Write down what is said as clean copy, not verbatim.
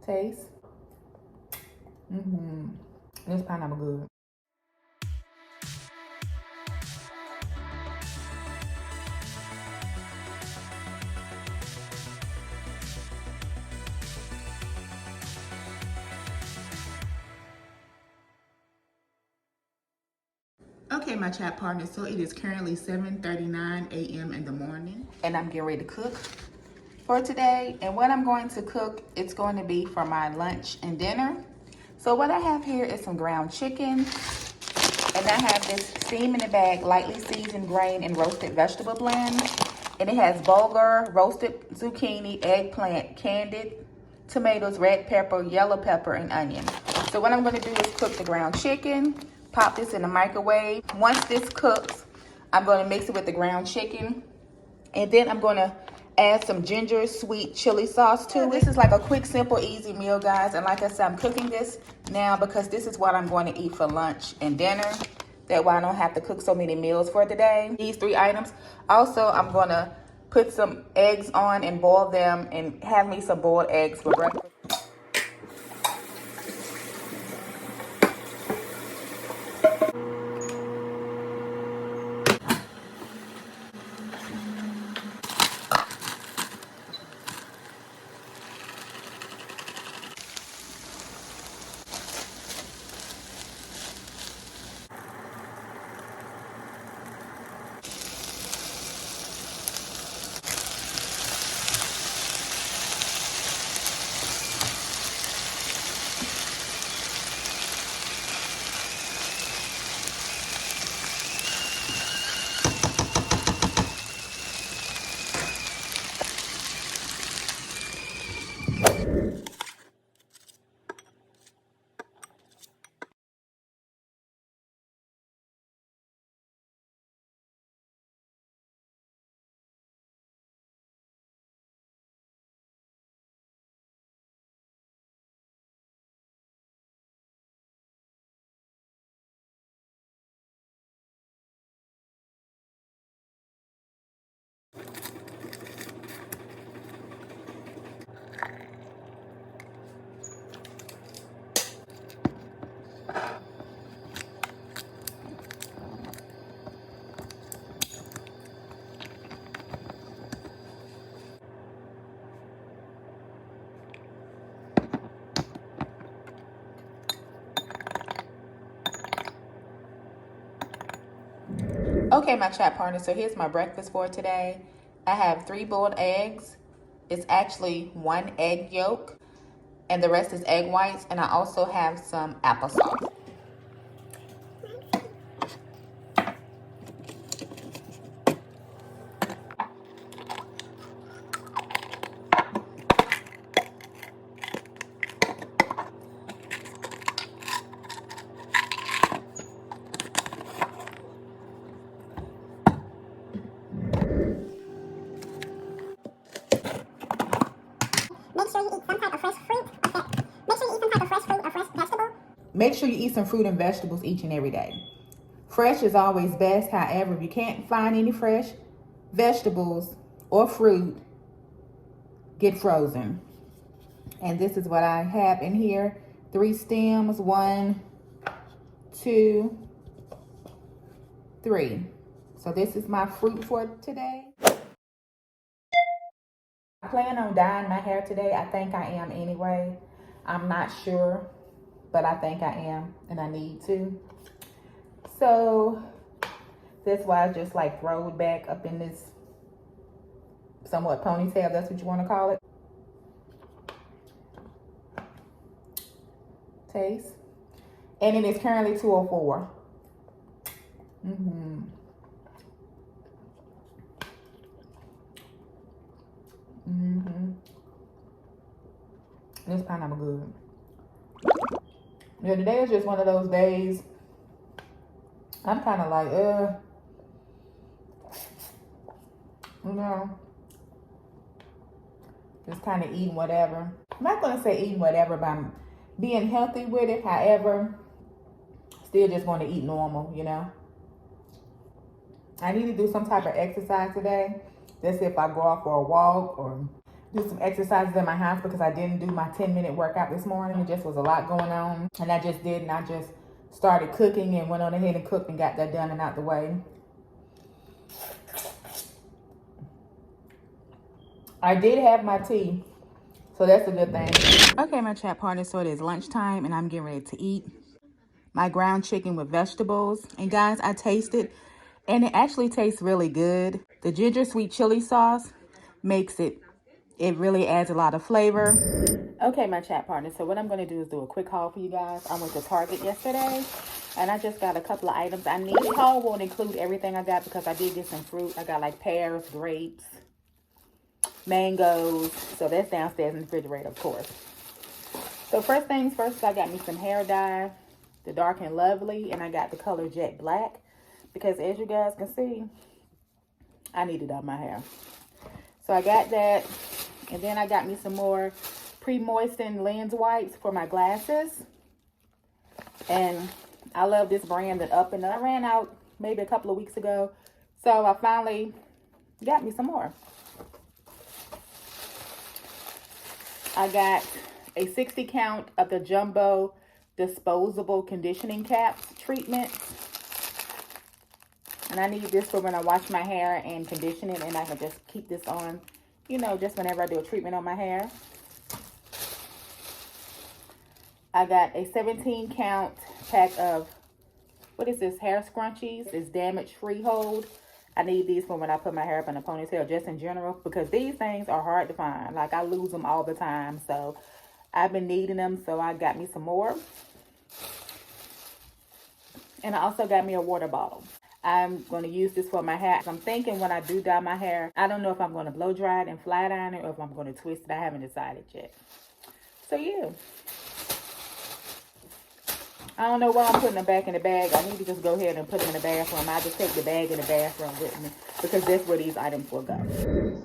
Taste. This pineapple good. Okay, my chat partners, so it is currently 7:39 a.m. in the morning, and I'm getting ready to cook for today. And what I'm going to cook, it's going to be for my lunch and dinner. So what I have here is some ground chicken, and I have this steam in the bag, lightly seasoned grain and roasted vegetable blend. And it has bulgur, roasted zucchini, eggplant, candied tomatoes, red pepper, yellow pepper, and onion. So what I'm gonna do is cook the ground chicken, pop this in the microwave. Once this cooks, I'm gonna mix it with the ground chicken. And then I'm gonna add some ginger sweet chili sauce to it. This is like a quick, simple, easy meal, guys. And like I said, I'm cooking this now because this is what I'm going to eat for lunch and dinner. That way I don't have to cook so many meals for the day. These 3 items. Also, I'm gonna put some eggs on and boil them and have me some boiled eggs for breakfast. Okay, my chat partner, so here's my breakfast for today. I have 3 boiled eggs. It's actually 1 egg yolk, and the rest is egg whites. And I also have some applesauce. Make sure you eat some fruit and vegetables each and every day. Fresh is always best. However, if you can't find any fresh vegetables or fruit, get frozen. And this is what I have in here. 3 stems, 1, 2, 3. So this is my fruit for today. I plan on dyeing my hair today. I think I am anyway. I'm not sure, but I think I am, and I need to. So that's why I just like throw it back up in this somewhat ponytail. That's what you want to call it. Taste. And it is currently 2:04. This pineapple good. Yeah, today is just one of those days. I'm kind of like, you know, just kind of eating whatever. I'm not going to say eating whatever, but I'm being healthy with it. However, still just going to eat normal, you know. I need to do some type of exercise today. That's if I go out for a walk or do some exercises in my house because I didn't do my 10-minute workout this morning. It just was a lot going on. And I just didn't. I just started cooking and went on ahead and cooked and got that done and out the way. I did have my tea, so that's a good thing. Okay, my chat partner, so it is lunchtime and I'm getting ready to eat my ground chicken with vegetables. And guys, I tasted and it actually tastes really good. The ginger sweet chili sauce makes it really adds a lot of flavor. Okay, my chat partner, so what I'm going to do is do a quick haul for you guys. I went to Target yesterday and I just got a couple of items I need. This haul won't include everything I got because I did get some fruit. I got like pears, grapes, mangoes. So that's downstairs in the refrigerator, of course. So first things first, I got me some hair dye, the Dark and Lovely, and I got the color Jet Black because as you guys can see, I need it on my hair. So I got that, and then I got me some more pre-moistened lens wipes for my glasses. And I love this brand, that Up and Up. I ran out maybe a couple of weeks ago, so I finally got me some more. I got a 60 count of the Jumbo disposable conditioning caps treatment. And I need this for when I wash my hair and condition it, and I can just keep this on, you know, just whenever I do a treatment on my hair. I got a 17 count pack of, what is this, hair scrunchies. It's damage free hold. I need these for when I put my hair up in a ponytail, just in general, because these things are hard to find. Like, I lose them all the time, so I've been needing them, so I got me some more. And I also got me a water bottle. I'm going to use this for my hair. I'm thinking when I do dye my hair, I don't know if I'm going to blow dry it and flat iron it or if I'm going to twist it. I haven't decided yet. So, yeah. I don't know why I'm putting them back in the bag. I need to just go ahead and put them in the bathroom. I'll just take the bag in the bathroom with me because that's where these items will go.